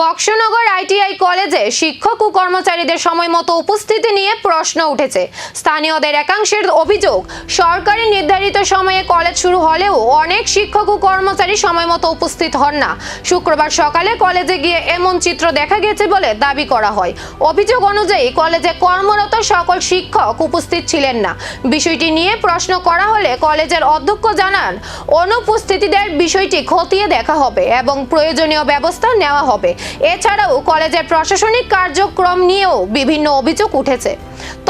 Boxanagar ITI কলেজে শিক্ষক ও কর্মচারীদের সময়মতো উপস্থিতি নিয়ে প্রশ্ন উঠেছে। স্থানীয়দের একাংশের অভিযোগ, সরকারি নির্ধারিত সময়ে কলেজ শুরু হলেও অনেক শিক্ষক ও কর্মচারী সময়মতো উপস্থিত হন না। শুক্রবার সকালে কলেজে গিয়ে এমন চিত্র দেখা গেছে বলে দাবি করা হয়। অভিযোগ অনুযায়ী কলেজে কর্মরত সকল শিক্ষক উপস্থিত ছিলেন না। বিষয়টি নিয়ে প্রশ্ন করা হলে কলেজের অধ্যক্ষ জানান, অনুপস্থিতিদের বিষয়টি খতিয়ে দেখা হবে এবং প্রয়োজনীয় ব্যবস্থা নেওয়া হবে। এছাড়াও কলেজের প্রশাসনিক কার্যক্রম নিয়েও বিভিন্ন অভিযোগ উঠেছে।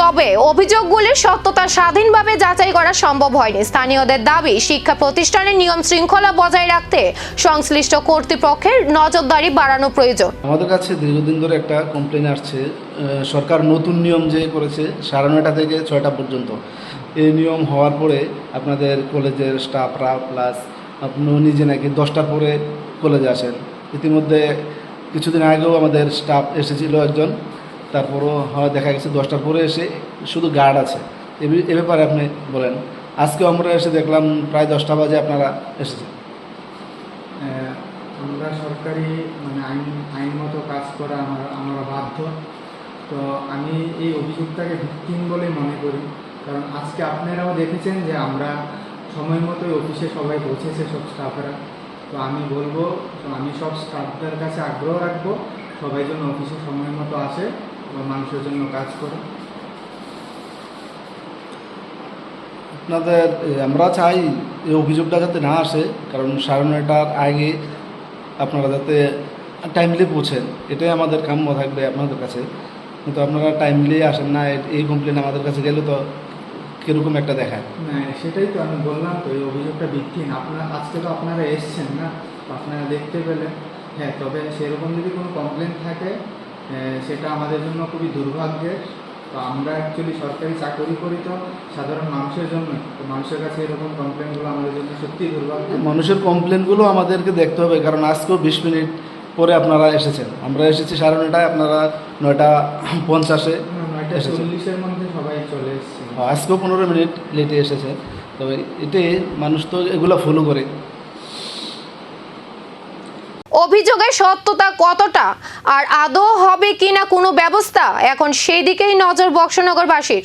তবে অভিযোগগুলির সত্যতা স্বাধীনভাবে যাচাই করা সম্ভব হয়নি। স্থানীয়দের দাবি, শিক্ষা প্রতিষ্ঠানের নিয়ম শৃঙ্খলা বজায় রাখতে সংশ্লিষ্ট কর্তৃপক্ষের নজরদারি বাড়ানো প্রয়োজন। আমাদের কাছে দীর্ঘদিন ধরে একটা কমপ্লেন আসছে, সরকার নতুন নিয়ম যে করেছে 9:30 থেকে 6টা পর্যন্ত। এই নিয়ম হওয়ার পরে আপনাদের কলেজের স্টাফরা প্লাস আপনি নিজে নাকি 10টার পরে কলেজে আসেন। ইতিমধ্যে কিছুদিন আগেও আমাদের স্টাফ এসেছিল একজন, তারপরও হয় দেখা গেছে 10টার পরে এসে শুধু গার্ড আছে। এ ব্যাপারে আপনি বলেন। আজকেও আমরা এসে দেখলাম প্রায় 10টা বাজে আপনারা এসেছেন। আমরা সরকারি আইন মতো কাজ করা আমরা বাধ্য। তো আমি এই অভিযোগটাকে ভিত্তিহীন বলে মনে করি, কারণ আজকে আপনারাও দেখেছেন যে আমরা সময় মতোই অফিসে সবাই পৌঁছেছে, সব স্টাফেরা। তো আমি বলবো, আমি সব স্টাফদের কাছে আগ্রহ রাখবো সবাই যেন অফিসে সময় মতো আসে বা মানুষের জন্য কাজ করে। আপনাদের আমরা চাই এই অভিযোগটা যাতে না আসে, কারণ 9:30টার আগে আপনারা যাতে টাইমলি পৌঁছেন, এটাই আমাদের কাম্য থাকবে আপনাদের কাছে। কিন্তু আপনারা টাইমলি আসেন না, এই কমপ্লেন আমাদের কাছে গেলে তো কীরকম একটা দেখায়। না, সেটাই তো আমি বললাম, তো এই অভিযোগটা ভিত্তিহীন। আজকে তো আপনারা এসছেন না, আপনারা দেখতে পেলেন। হ্যাঁ, তবে সেরকম যদি কোনো কমপ্লেন থাকে সেটা আমাদের জন্য খুবই দুর্ভাগ্যের। তো আমরা অ্যাকচুয়ালি সরকারি চাকরি করি, তো সাধারণ মানুষের জন্য, তো মানুষের কাছে এরকম কমপ্লেনগুলো আমাদের জন্য সত্যিই দুর্ভাগ্য। মানুষের কমপ্লেনগুলো আমাদেরকে দেখতে হবে, কারণ আজকেও 20 মিনিট পরে আপনারা এসেছেন। আমরা এসেছি 9:30টায়, আপনারা 9:50-এ 9:40-এর মধ্যে সবাই চলে এসেছে। আজকেও 15 মিনিট লেটে এসেছে। তবে এটাই মানুষ তো এগুলো ফলো করে। অভিযোগের সত্যতা কতটা আর আদৌ হবে কিনা কোনো ব্যবস্থা, এখন সেই দিকেই নজর বক্সনগরবাসীর।